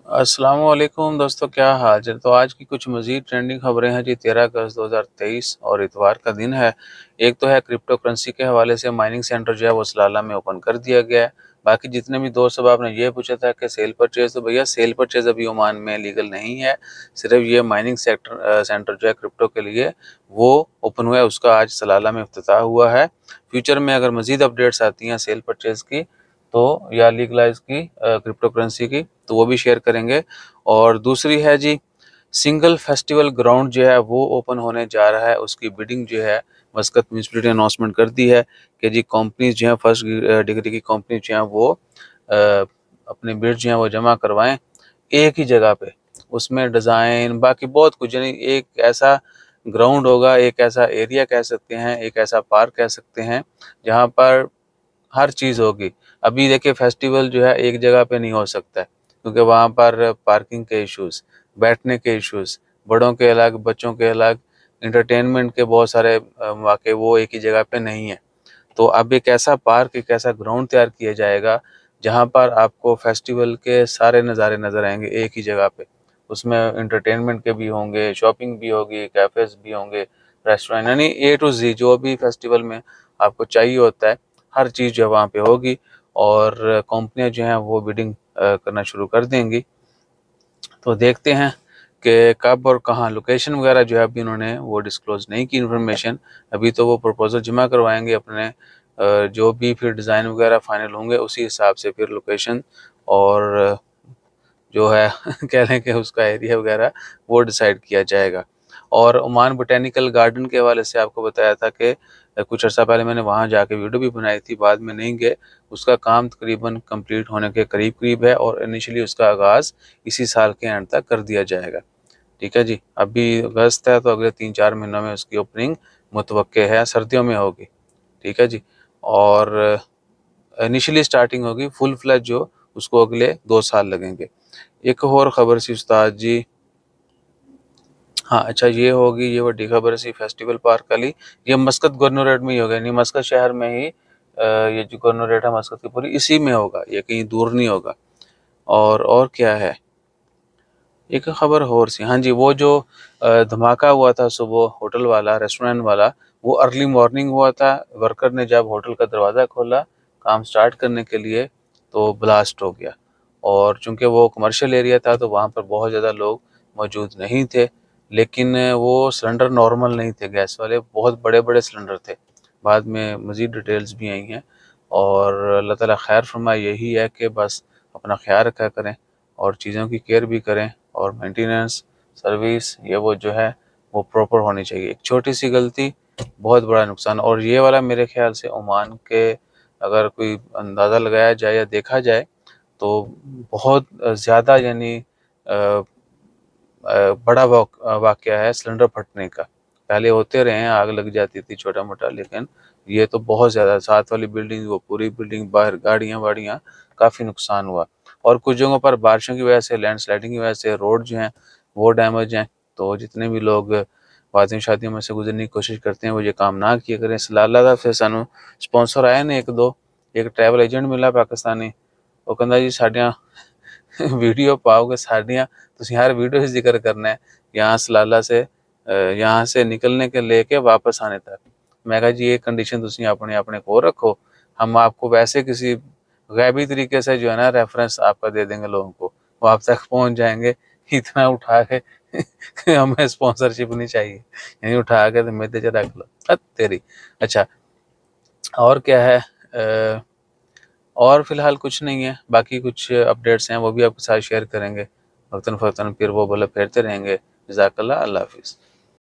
السلام علیکم دوستو، کیا حال ہے؟ تو آج کی کچھ مزید ٹرینڈنگ خبریں ہیں جی۔ 13 اگست 2023 اور اتوار کا دن ہے۔ ایک تو ہے کرپٹو کرنسی کے حوالے سے مائننگ سینٹر جو ہے وہ سلالہ میں اوپن کر دیا گیا ہے۔ باقی جتنے بھی دوست آپ نے یہ پوچھا تھا کہ سیل پرچیز، تو بھیا سیل پرچیز ابھی عمان میں لیگل نہیں ہے، صرف یہ مائننگ سینٹر جو ہے کرپٹو کے لیے وہ اوپن ہوا ہے، اس کا آج سلالہ میں افتتاح ہوا ہے۔ فیوچر میں اگر مزید اپڈیٹس آتی ہیں سیل پرچیز کی تو یا لیگلائز کی کرپٹو کرنسی کی تو وہ بھی شیئر کریں گے۔ اور دوسری ہے جی، سنگل فیسٹیول گراؤنڈ جو ہے وہ اوپن ہونے جا رہا ہے، اس کی بیڈنگ جو ہے مسقط میونسپلٹی نے اناؤنسمنٹ کر دی ہے کہ جی کمپنیز جو ہیں فرسٹ ڈگری کی کمپنیز جو ہیں وہ اپنے بڈ جو ہیں وہ جمع کروائیں ایک ہی جگہ پہ۔ اس میں ڈیزائن باقی بہت کچھ، یعنی ایک ایسا گراؤنڈ ہوگا، ایک ایسا ایریا کہہ سکتے ہیں، ایک ایسا پارک کہہ سکتے ہیں جہاں پر ہر چیز ہوگی۔ ابھی دیکھیں فیسٹیول جو ہے ایک جگہ پہ نہیں ہو سکتا ہے کیونکہ وہاں پر پارکنگ کے ایشوز، بیٹھنے کے ایشوز، بڑوں کے الگ بچوں کے الگ، انٹرٹینمنٹ کے بہت سارے مواقع وہ ایک ہی جگہ پہ نہیں ہیں۔ تو اب ایک ایسا پارک، ایک ایسا گراؤنڈ تیار کیا جائے گا جہاں پر آپ کو فیسٹیول کے سارے نظارے نظر آئیں گے ایک ہی جگہ پہ۔ اس میں انٹرٹینمنٹ کے بھی ہوں گے، شاپنگ بھی ہوگی، کیفیز بھی ہوں گے، ریسٹورینٹ، یعنی اے ٹو زی جو بھی فیسٹیول میں آپ کو چاہیے ہوتا ہے ہر چیز جو وہاں پہ ہوگی۔ اور کمپنیاں جو ہیں وہ بیڈنگ کرنا شروع کر دیں گی۔ تو دیکھتے ہیں کہ کب اور کہاں، لوکیشن وغیرہ جو ہے ابھی انہوں نے وہ ڈسکلوز نہیں کی انفارمیشن، ابھی تو وہ پروپوزل جمع کروائیں گے اپنے، جو بھی پھر ڈیزائن وغیرہ فائنل ہوں گے اسی حساب سے پھر لوکیشن اور جو ہے کہہ لیں کہ اس کا ایریا وغیرہ وہ ڈیسائیڈ کیا جائے گا۔ اور عمان بوٹینیکل گارڈن کے حوالے سے آپ کو بتایا تھا کہ کچھ عرصہ پہلے میں نے وہاں جا کے ویڈیو بھی بنائی تھی، بعد میں نہیں گئے، اس کا کام تقریباً کمپلیٹ ہونے کے قریب ہے اور انیشلی اس کا آغاز اسی سال کے اینڈ تک کر دیا جائے گا۔ ٹھیک ہے جی، ابھی اگست ہے تو اگلے 3-4 مہینوں میں اس کی اوپننگ متوقع ہے، سردیوں میں ہوگی۔ ٹھیک ہے جی، اور انیشلی سٹارٹنگ ہوگی، فل فلیج جو اس کو اگلے 2 سال لگیں گے۔ ایک اور خبر سی استاد جی، ہاں اچھا یہ ہوگی، یہ بڑی خبر سی فیسٹیول پارک والی، یہ مسقط گورنریٹ میں ہی ہوگا، یعنی مسقط شہر میں ہی یہ جو گورنریٹ ہے مسقط کی پوری اسی میں ہوگا، یہ کہیں دور نہیں ہوگا۔ اور کیا ہے، ایک خبر اور سی، ہاں جی وہ جو دھماکہ ہوا تھا صبح ہوٹل والا، ریسٹورینٹ والا، وہ ارلی مارننگ ہوا تھا۔ ورکر نے جب ہوٹل کا دروازہ کھولا کام سٹارٹ کرنے کے لیے تو بلاسٹ ہو گیا، اور چونکہ وہ کمرشل ایریا تھا تو وہاں پر بہت زیادہ لوگ موجود نہیں تھے، لیکن وہ سلنڈر نارمل نہیں تھے، گیس والے بہت بڑے بڑے سلنڈر تھے۔ بعد میں مزید ڈیٹیلز بھی آئی ہیں، اور اللہ تعالیٰ خیر فرمائے، یہی ہے کہ بس اپنا خیال رکھا کریں اور چیزوں کی کیئر بھی کریں، اور مینٹیننس سروس یہ وہ جو ہے وہ پراپر ہونی چاہیے۔ ایک چھوٹی سی غلطی بہت بڑا نقصان، اور یہ والا میرے خیال سے عمان کے اگر کوئی اندازہ لگایا جائے یا دیکھا جائے تو بہت زیادہ، یعنی بڑا واقعہ ہے سلنڈر پھٹنے کا۔ پہلے ہوتے رہے ہیں، آگ لگ جاتی تھی چھوٹا موٹا، لیکن یہ تو بہت زیادہ، ساتھ والی بلڈنگ وہ پوری بلڈنگ، باہر گاڑیاں واڑیاں، کافی نقصان ہوا۔ اور کچھ جگہوں پر بارشوں کی وجہ سے، لینڈ سلائڈنگ کی وجہ سے روڈ جو ہیں وہ ڈیمیج ہیں، تو جتنے بھی لوگ وادیوں شادیوں میں سے گزرنے کی کوشش کرتے ہیں وہ یہ کام نہ کیا کریں۔ اللہ تعالیٰ سے سانو سپانسر آئے نا ایک ٹریول ایجنٹ ملا پاکستانی، وہ کہندا جی ساڈیاں ویڈیو پاؤ گے ساڈیاں، تسی ہر ویڈیو سے ذکر کرنا ہے یہاں سلالہ سے، یہاں سے نکلنے کے لے کے واپس آنے تک۔ میں کہا جی یہ کنڈیشن تسی اپنے کو رکھو، ہم آپ کو ویسے کسی غیبی طریقے سے جو ہے نا ریفرنس آپ کا دے دیں گے لوگوں کو، وہ آپ تک پہنچ جائیں گے، اتنا اٹھا کے ہمیں اسپانسرشپ نہیں چاہیے، یعنی اٹھا کے تو میدے چ رکھ لو تیری۔ اچھا اور کیا ہے، اور فی الحال کچھ نہیں ہے، باقی کچھ اپڈیٹس ہیں وہ بھی آپ کے ساتھ شیئر کریں گے وقتاً فوقتاً، پھر وہ بولے پھیرتے رہیں گے۔ جزاک اللہ، اللہ حافظ۔